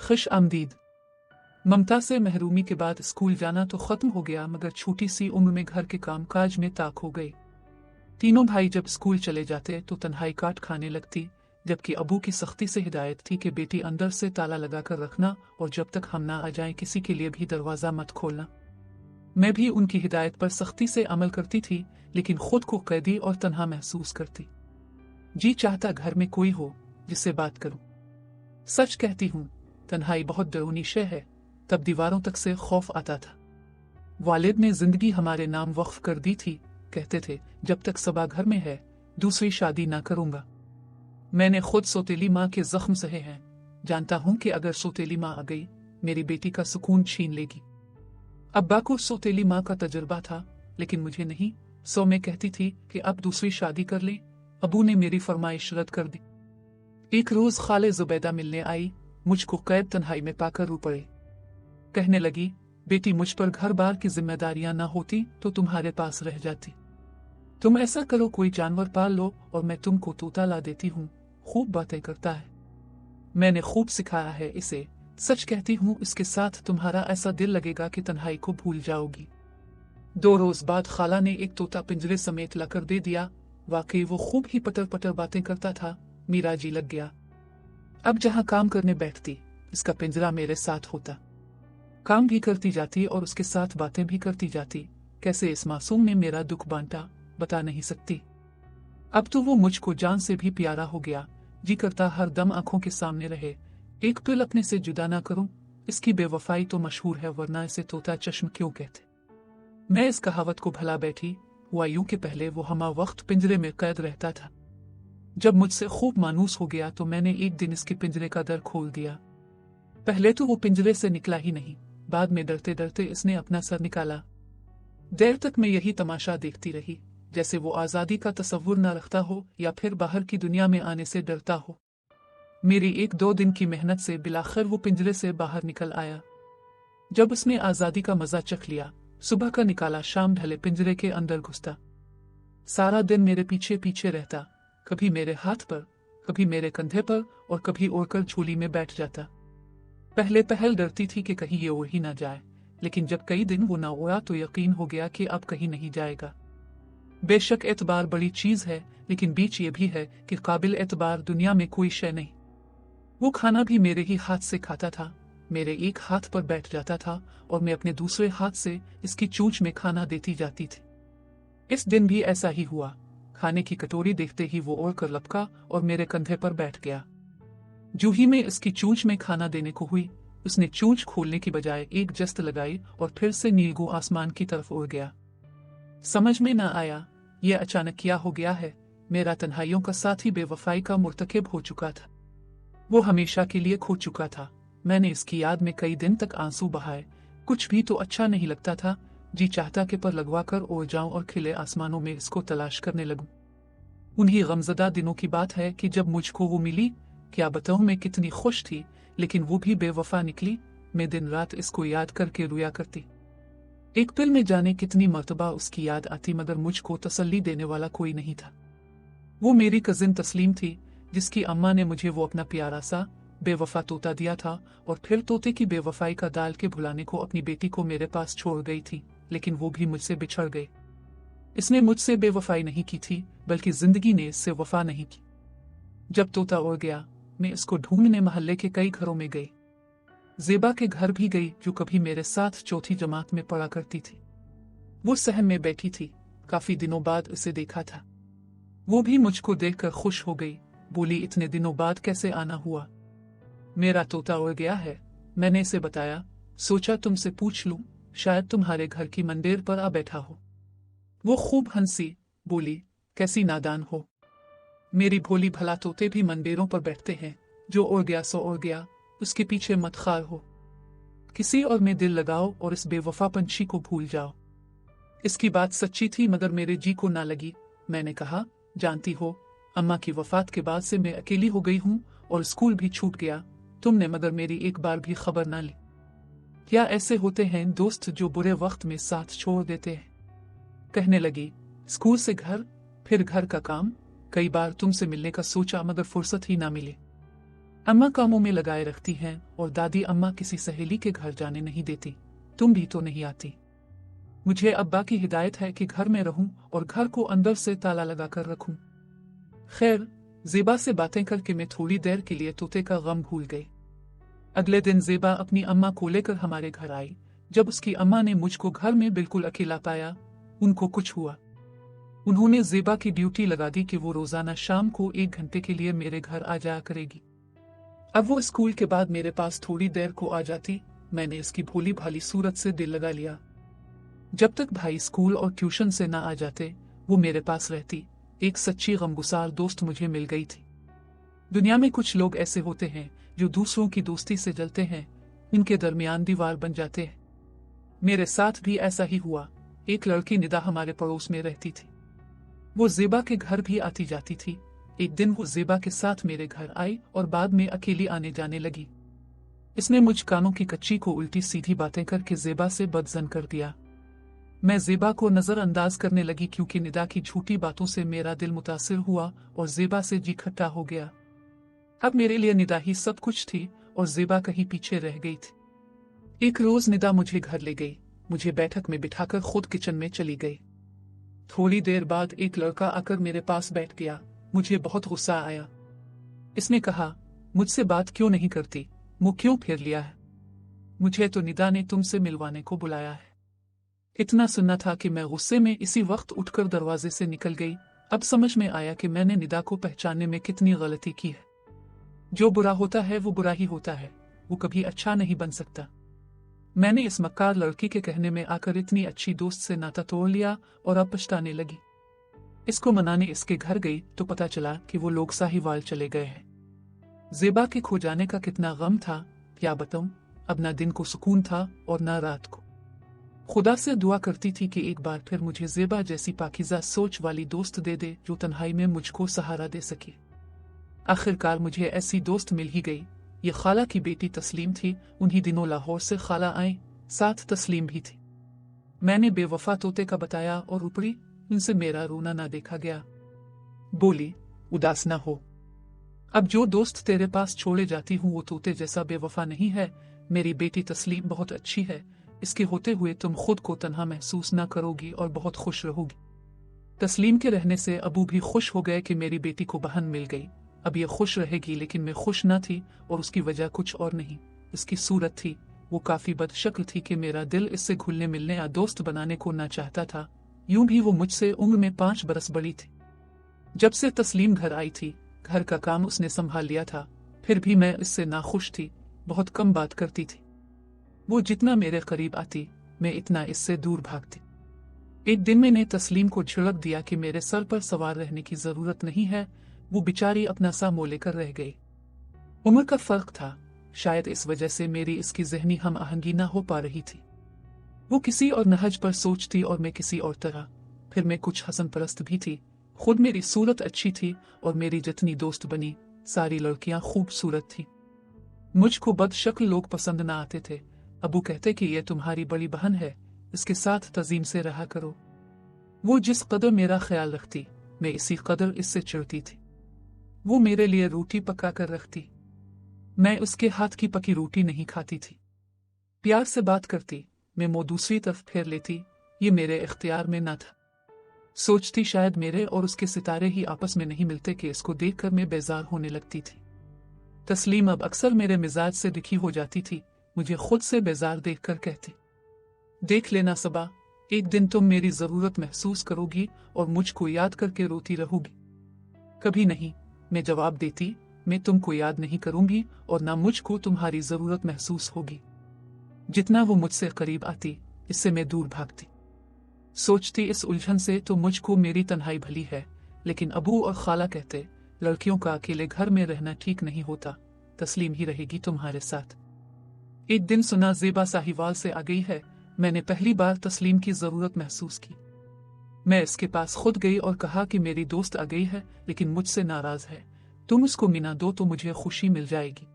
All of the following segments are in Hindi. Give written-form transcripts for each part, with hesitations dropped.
खुश आमदीद। ममता से महरूमी के बाद स्कूल जाना तो खत्म हो गया, मगर छोटी सी उम्र में घर के कामकाज में ताक हो गई। तीनों भाई जब स्कूल चले जाते तो तन्हाई काट खाने लगती, जबकि अबू की सख्ती से हिदायत थी कि बेटी अंदर से ताला लगा कर रखना और जब तक हम ना आ जाएं किसी के लिए भी दरवाजा मत खोलना। मैं भी उनकी हिदायत पर सख्ती से अमल करती थी, लेकिन खुद को कैदी और तन्हा महसूस करती। जी चाहता घर में कोई हो जिससे बात करूं। सच कहती हूं, तन्हाई बहुत डरावनी शय है। तब दीवारों तक से खौफ आता था। वालिद ने जिंदगी हमारे नाम वक्फ कर दी थी, कहते थे जब तक सबा घर में है दूसरी शादी ना करूंगा। मैंने खुद सौतेली माँ के जख्म सहे हैं, जानता हूं कि अगर सौतेली माँ आ गई मेरी बेटी का सुकून छीन लेगी। अब्बा को सौतेली माँ का तजुर्बा था, लेकिन मुझे नहीं। सो मैं कहती थी कि अब दूसरी शादी कर ले। अबू ने मेरी फरमाइश रद्द कर दी। एक रोज खाले जुबैदा मिलने आई, मुझको कैद तन्हाई में पाकर रो पड़े। कहने लगी, बेटी मुझ पर घर बार की जिम्मेदारियां ना होती तो तुम्हारे पास रह जाती। तुम ऐसा करो, कोई जानवर पाल लो और मैं तुमको तोता ला देती हूँ, खूब बातें करता है। मैंने खूब सिखाया है इसे। सच कहती हूँ, इसके साथ तुम्हारा ऐसा दिल लगेगा कि तन्हाई को भूल जाओगी। 2 रोज बाद खाला ने एक तोता पिंजरे समेत लाकर दे दिया। वाकई वो खूब ही पटर पटर बातें करता था। मेरा जी लग गया। अब जहाँ काम करने बैठती इसका पिंजरा मेरे साथ होता। काम भी करती जाती और उसके साथ बातें भी करती जाती। कैसे इस मासूम ने मेरा दुख बांटा बता नहीं सकती। अब तो वो मुझको जान से भी प्यारा हो गया। जी करता हर दम आंखों के सामने रहे, एक पल अपने से जुदा ना करूं। इसकी बेवफाई तो मशहूर है, वरना इसे तोता चश्म क्यों कहते। मैं इस कहावत को भला बैठी। हुआ यूं कि पहले वो हमा वक्त पिंजरे में कैद रहता था। जब मुझसे खूब मानूस हो गया तो मैंने एक दिन इसके पिंजरे का दर खोल दिया। पहले तो वो पिंजरे से निकला ही नहीं, बाद में डरते डरते इसने अपना सर निकाला। देर तक मैं यही तमाशा देखती रही, जैसे वो आजादी का तसव्वुर न रखता हो या फिर बाहर की दुनिया में आने से डरता हो। मेरी 1-2 दिन की मेहनत से बिलाखिर वो पिंजरे से बाहर निकल आया। जब उसने आजादी का मजा चख लिया, सुबह का निकाला शाम ढले पिंजरे के अंदर घुसता। सारा दिन मेरे पीछे पीछे रहता, कभी मेरे हाथ पर, कभी मेरे कंधे पर और कभी ओढ़कर झोली में बैठ जाता। पहले पहल डरती थी कि कहीं ये उड़ ही ना जाए, लेकिन जब कई दिन वो ना उड़ा तो यकीन हो गया कि अब कहीं नहीं जाएगा। बेशक एतबार बड़ी चीज है, लेकिन बीच ये भी है कि काबिल एतबार दुनिया में कोई शय नहीं। वो खाना भी मेरे ही हाथ से खाता था, मेरे एक हाथ पर बैठ जाता था और मैं अपने दूसरे हाथ से इसकी चोंच में खाना देती जाती थी। इस दिन भी ऐसा ही हुआ। खाने की कटोरी देखते ही वो ओढ़ कर लपका और मेरे कंधे पर बैठ गया। जूं ही मैं इसकी चोंच में खाना देने को हुई, उसने चोंच खोलने की बजाय एक जस्त लगाई और फिर से नीलगो आसमान की तरफ उड़ गया। समझ में न आया ये अचानक क्या हो गया है। मेरा तन्हाइयों का साथी बेवफाई का मुर्तकिब हो चुका था। वो हमेशा के लिए खो चुका था। मैंने इसकी याद में कई दिन तक आंसू बहाए। कुछ भी तो अच्छा नहीं लगता था। जी चाहता के पर लगवा कर उड़ जाऊं और खिले आसमानों में इसको तलाश करने लगूं। उन्हीं गमजदा दिनों की बात है कि जब मुझको वो मिली, क्या बताऊं मैं कितनी खुश थी, लेकिन वो भी बेवफा निकली। मैं दिन रात इसको याद करके रोया करती। एक पल में जाने कितनी मर्तबा उसकी याद आती, मगर मुझको तसल्ली देने वाला कोई नहीं था। वो मेरी कजिन तस्लीम थी, जिसकी अम्मा ने मुझे वो अपना प्यारा सा बेवफा तोता दिया था और फिर तोते की बेवफाई का डाल के भुलाने को अपनी बेटी को मेरे पास छोड़ गई थी, लेकिन वो भी मुझसे बिछड़ गए। इसने मुझसे बेवफाई नहीं की थी, बल्कि जिंदगी ने इससे वफा नहीं की। जब तोता उड़ गया, मैं इसको ढूंढने मोहल्ले के कई घरों में गई। जेबा के घर भी गई, जो कभी मेरे साथ चौथी जमात में पढ़ा करती थी। वो सहम में बैठी थी, काफी दिनों बाद उसे देखा था। वो भी मुझको देखकर खुश हो गई, बोली इतने दिनों बाद कैसे आना हुआ। मेरा तोता उड़ गया है, मैंने इसे बताया। सोचा तुमसे पूछ लूं, शायद तुम्हारे घर की मंदिर पर आ बैठा हो। वो खूब हंसी, बोली कैसी नादान हो। मेरी भोली भला तोते भी मंदिरों पर बैठते हैं। जो उड़ गया सो उड़ गया, उसके पीछे मत खार हो। किसी और में दिल लगाओ और इस बेवफा पंछी को भूल जाओ। इसकी बात सच्ची थी, मगर मेरे जी को ना लगी। मैंने कहा, जानती हो, अम्मा की वफात के बाद से मैं अकेली हो गई हूँ और स्कूल भी छूट गया। तुमने मगर मेरी एक बार भी खबर ना ली। क्या ऐसे होते हैं दोस्त जो बुरे वक्त में साथ छोड़ देते हैं। कहने लगी, स्कूल से घर, फिर घर का काम। कई बार तुमसे मिलने का सोचा, मगर फुर्सत ही ना मिली। अम्मा कामों में लगाए रखती हैं और दादी अम्मा किसी सहेली के घर जाने नहीं देती। तुम भी तो नहीं आती। मुझे अब्बा की हिदायत है कि घर में रहूं और घर को अंदर से ताला लगा कर रखूं। खैर, ज़ेबा से बातें करके मैं थोड़ी देर के लिए तोते का गम भूल गई। अगले दिन ज़ेबा अपनी अम्मा को लेकर हमारे घर आई। जब उसकी अम्मा ने मुझको घर में बिल्कुल अकेला पाया, उनको कुछ हुआ। उन्होंने ज़ेबा की ड्यूटी लगा दी कि वो रोजाना शाम को 1 घंटे के लिए मेरे घर आ जाया करेगी। अब वो स्कूल के बाद मेरे पास थोड़ी देर को आ जाती। मैंने इसकी भोली भाली सूरत से दिल लगा लिया। जब तक भाई स्कूल और ट्यूशन से ना आ जाते, वो मेरे पास रहती। एक सच्ची गमगुसार दोस्त मुझे मिल गई थी। दुनिया में कुछ लोग ऐसे होते हैं जो दूसरों की दोस्ती से जलते हैं, इनके दरमियान दीवार बन जाते हैं। मेरे साथ भी ऐसा ही हुआ। एक लड़की निदा हमारे पड़ोस में रहती थी। वो ज़ेबा के घर भी आती जाती थी। एक दिन वो ज़ेबा के साथ मेरे घर आई और बाद में अकेली आने जाने लगी। इसने मुझ कानों की कच्ची को उल्टी सीधी बातें करके ज़ेबा से बदज़न कर दिया। मैं ज़ेबा को नज़रअंदाज करने लगी क्योंकि निदा की झूठी बातों से मेरा दिल मुतासिर हुआ और ज़ेबा से जी खट्टा हो गया। अब मेरे लिए निदा ही सब कुछ थी और ज़ेबा कहीं पीछे रह गई थी। एक रोज निदा मुझे घर ले गई। मुझे बैठक में बिठाकर खुद किचन में चली गई। थोड़ी देर बाद एक लड़का आकर मेरे पास बैठ गया। मुझे बहुत गुस्सा आया। इसने कहा, मुझसे बात क्यों नहीं करती, मुंह क्यों फेर लिया है? मुझे तो निदा ने तुमसे मिलवाने को बुलाया है। इतना सुनना था कि मैं गुस्से में इसी वक्त उठकर दरवाजे से निकल गई। अब समझ में आया कि मैंने निदा को पहचानने में कितनी गलती की है। जो बुरा होता है वो बुरा ही होता है, वो कभी अच्छा नहीं बन सकता। मैंने इस मक्कार लड़की के कहने में आकर इतनी अच्छी दोस्त से नाता तोड़ लिया और अब पछताने लगी। इसको मनाने इसके घर गई तो पता चला कि वो लोग साहिवाल चले गए हैं। ज़ेबा के खो जाने का कितना गम था, क्या बताऊं। अब ना दिन को सुकून था और ना रात को। खुदा से दुआ करती थी कि एक बार फिर मुझे ज़ेबा जैसी पाकीज़ा सोच वाली दोस्त दे दे जो तन्हाई में मुझको सहारा दे सके। आखिरकार मुझे ऐसी दोस्त मिल ही गई। ये खाला की बेटी तस्लीम थी। उन्हीं दिनों लाहौर से खाला आई, साथ तस्लीम भी थी। मैंने बेवफा तोते का बताया और ऊपरी उनसे मेरा रोना ना देखा गया। बोली, उदास ना हो। अब जो दोस्त तेरे पास छोड़े जाती हूँ वो तोते जैसा बेवफा नहीं है। मेरी बेटी तस्लीम बहुत अच्छी है। इसके होते हुए तुम खुद को तन्हा महसूस ना करोगी और बहुत खुश रहोगी। तस्लीम के रहने से अबू भी खुश हो गए कि मेरी बेटी को बहन मिल गई। अब ये खुश रहेगी, लेकिन मैं खुश ना थी और उसकी वजह कुछ और नहीं, इसकी सूरत थी। वो काफी बदशक्ल थी कि मेरा दिल इससे घुलने मिलने या दोस्त बनाने को ना चाहता था। यूं भी वो मुझसे उम्र में 5 बरस बड़ी थी। जब से तस्लीम घर आई थी, घर का काम उसने संभाल लिया था। फिर भी मैं इससे नाखुश थी, बहुत कम बात करती थी। वो जितना मेरे करीब आती, मैं इतना इससे दूर भागती। एक दिन मैंने तस्लीम को झिड़क दिया कि मेरे सर पर सवार रहने की जरूरत नहीं है। वो बेचारी अपना सा मोह लेकर रह गई। उम्र का फर्क था, शायद इस वजह से मेरी इसकी जहनी हम आहंगी ना हो पा रही थी। वो किसी और नहज पर सोचती और मैं किसी और तरह। फिर मैं कुछ हसन परस्त भी थी। खुद मेरी सूरत अच्छी थी और मेरी जितनी दोस्त बनी सारी लड़कियां खूबसूरत थी। मुझको बदशक्ल लोग पसंद ना आते थे। अबू कहते कि ये तुम्हारी बड़ी बहन है, इसके साथ तजीम से रहा करो। वो जिस कदर मेरा ख्याल रखती, मैं इसी कदर इससे चिढ़ती थी। वो मेरे लिए रोटी पका कर रखती, मैं उसके हाथ की पकी रोटी नहीं खाती थी। प्यार से बात करती, मैं मुंह दूसरी तरफ फेर लेती। ये मेरे इख्तियार में न था। सोचती शायद मेरे और उसके सितारे ही आपस में नहीं मिलते कि इसको देखकर मैं बेजार होने लगती थी। तस्लीम अब अक्सर मेरे मिजाज से दुखी हो जाती थी। मुझे खुद से बेजार देखकर कहती, देख लेना सबा, एक दिन तुम मेरी जरूरत महसूस करोगी और मुझको याद करके रोती रहोगी। कभी नहीं, मैं जवाब देती, मैं तुमको याद नहीं करूंगी और ना मुझको तुम्हारी जरूरत महसूस होगी। जितना वो मुझसे करीब आती, इससे मैं दूर भागती। सोचती इस उलझन से तो मुझको मेरी तन्हाई भली है, लेकिन अबू और खाला कहते लड़कियों का अकेले घर में रहना ठीक नहीं होता, तस्लीम ही रहेगी तुम्हारे साथ। एक दिन सुना ज़ेबा साहिवाल से आ गई है। मैंने पहली बार तस्लीम की जरूरत महसूस की। मैं इसके पास खुद गई और कहा कि मेरी दोस्त आ गई है, लेकिन मुझसे नाराज है। तुम उसको मिना दो तो मुझे खुशी मिल जाएगी।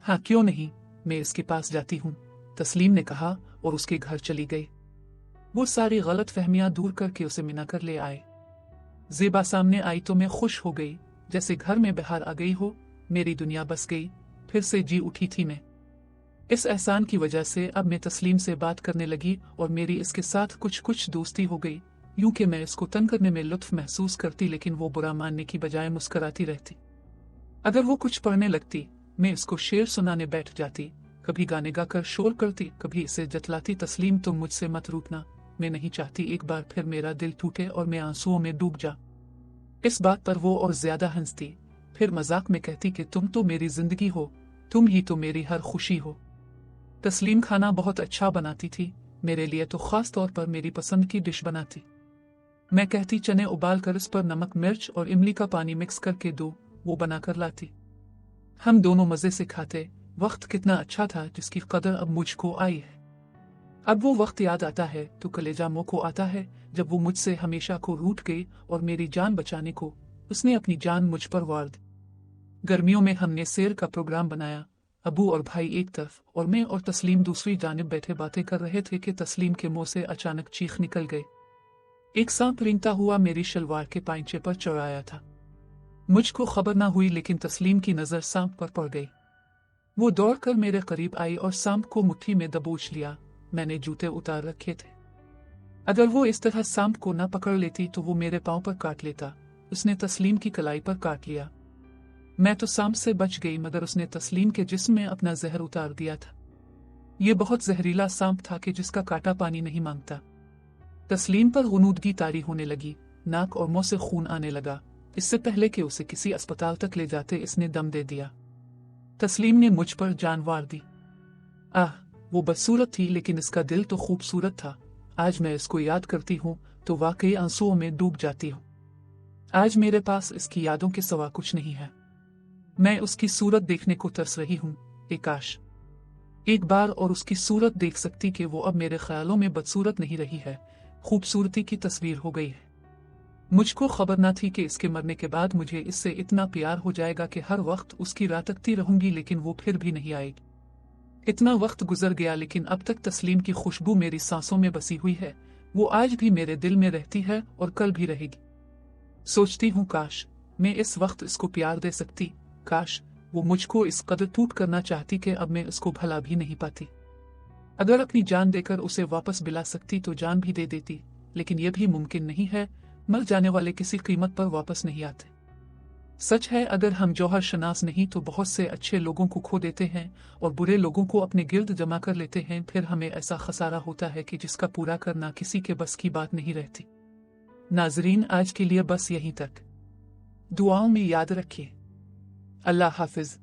हाँ क्यों नहीं, मैं इसके पास जाती हूँ, तस्लीम ने कहा और उसके घर चली गई। वो सारी गलत फहमियां दूर करके उसे मिना कर ले आए। ज़ेबा सामने आई तो मैं खुश हो गई, जैसे घर में बहार आ गई हो। मेरी दुनिया बस गई, फिर से जी उठी थी मैं। इस एहसान की वजह से अब मैं तस्लीम से बात करने लगी और मेरी इसके साथ कुछ कुछ दोस्ती हो गई। यूं कि मैं इसको तंग करने में लुत्फ महसूस करती, लेकिन वो बुरा मानने की बजाय मुस्कुराती रहती। अगर वो कुछ पढ़ने लगती, मैं इसको शेर सुनाने बैठ जाती, कभी गाने गाकर शोर करती, कभी इसे जतलाती, तस्लीम तुम मुझसे मत रूठना, मैं नहीं चाहती एक बार फिर मेरा दिल टूटे और मैं आंसुओं में डूब जा। इस बात पर वो और ज्यादा हंसती, फिर मजाक में कहती कि तुम तो मेरी जिंदगी हो, तुम ही तो मेरी हर खुशी हो। तस्लीम खाना बहुत अच्छा बनाती थी, मेरे लिए तो खास तौर पर मेरी पसंद की डिश बनाती। मैं कहती चने उबाल कर इस पर नमक मिर्च और इमली का पानी मिक्स करके दो, वो बनाकर लाती। हम दोनों मजे से खाते। वक्त कितना अच्छा था जिसकी कदर अब मुझको आई है। अब वो वक्त याद आता है तो कलेजा मुंह को आता है, जब वो मुझसे हमेशा को रूठ गई और मेरी जान बचाने को उसने अपनी जान मुझ पर वार दी। गर्मियों में हमने सैर का प्रोग्राम बनाया। अबू और भाई एक तरफ और मैं और तस्लीम दूसरी जानिब बैठे बातें कर रहे थे कि तस्लीम के मुंह से अचानक चीख निकल गई। एक सांप रेंगता हुआ मेरी शलवार के पाइंचे पर चढ़ आया था। मुझको खबर ना हुई, लेकिन तस्लीम की नजर सांप पर पड़ गई। वो दौड़कर मेरे करीब आई और सांप को मुट्ठी में दबोच लिया। मैंने जूते उतार रखे थे। अगर वो इस तरह सांप को न पकड़ लेती तो वो मेरे पांव पर काट लेता। उसने तस्लीम की कलाई पर काट लिया। मैं तो सांप से बच गई, मगर उसने तस्लीम के जिस्म में अपना जहर उतार दिया था। ये बहुत जहरीला सांप था कि जिसका काटा पानी नहीं मांगता। तस्लीम पर गुनूदगी तारी होने लगी, नाक और मुंह से खून आने लगा। इससे पहले कि उसे किसी अस्पताल तक ले जाते इसने दम दे दिया। तस्लीम ने मुझ पर जान वार दी। आह, वो बदसूरत थी, लेकिन इसका दिल तो खूबसूरत था। आज मैं इसको याद करती हूँ तो वाकई आंसुओं में डूब जाती हूँ। आज मेरे पास इसकी यादों के सिवा कुछ नहीं है। मैं उसकी सूरत देखने को तरस रही हूँ। काश एक बार और उसकी सूरत देख सकती कि वो अब मेरे ख्यालों में बदसूरत नहीं रही है, खूबसूरती की तस्वीर हो गई है। मुझको खबर न थी कि इसके मरने के बाद मुझे इससे इतना प्यार हो जाएगा कि हर वक्त उसकी राह तकती रहूंगी, लेकिन वो फिर भी नहीं आएगी। इतना वक्त गुजर गया, लेकिन अब तक तस्लीम की खुशबू मेरी सांसों में बसी हुई है। वो आज भी मेरे दिल में रहती है और कल भी रहेगी। सोचती हूँ काश मैं इस वक्त इसको प्यार दे सकती, काश वो मुझको इस कदर टूट करना चाहती कि अब मैं उसको भला भी नहीं पाती। अगर अपनी जान देकर उसे वापस बिला सकती तो जान भी दे देती, लेकिन यह भी मुमकिन नहीं है। मर जाने वाले किसी कीमत पर वापस नहीं आते। सच है, अगर हम जौहर शनास नहीं तो बहुत से अच्छे लोगों को खो देते हैं और बुरे लोगों को अपने गिर्द जमा कर लेते हैं, फिर हमें ऐसा खसारा होता है कि जिसका पूरा करना किसी के बस की बात नहीं रहती। नाजरीन, आज के लिए बस यहीं तक। दुआओं में याद रखिए। अल्लाह हाफिज।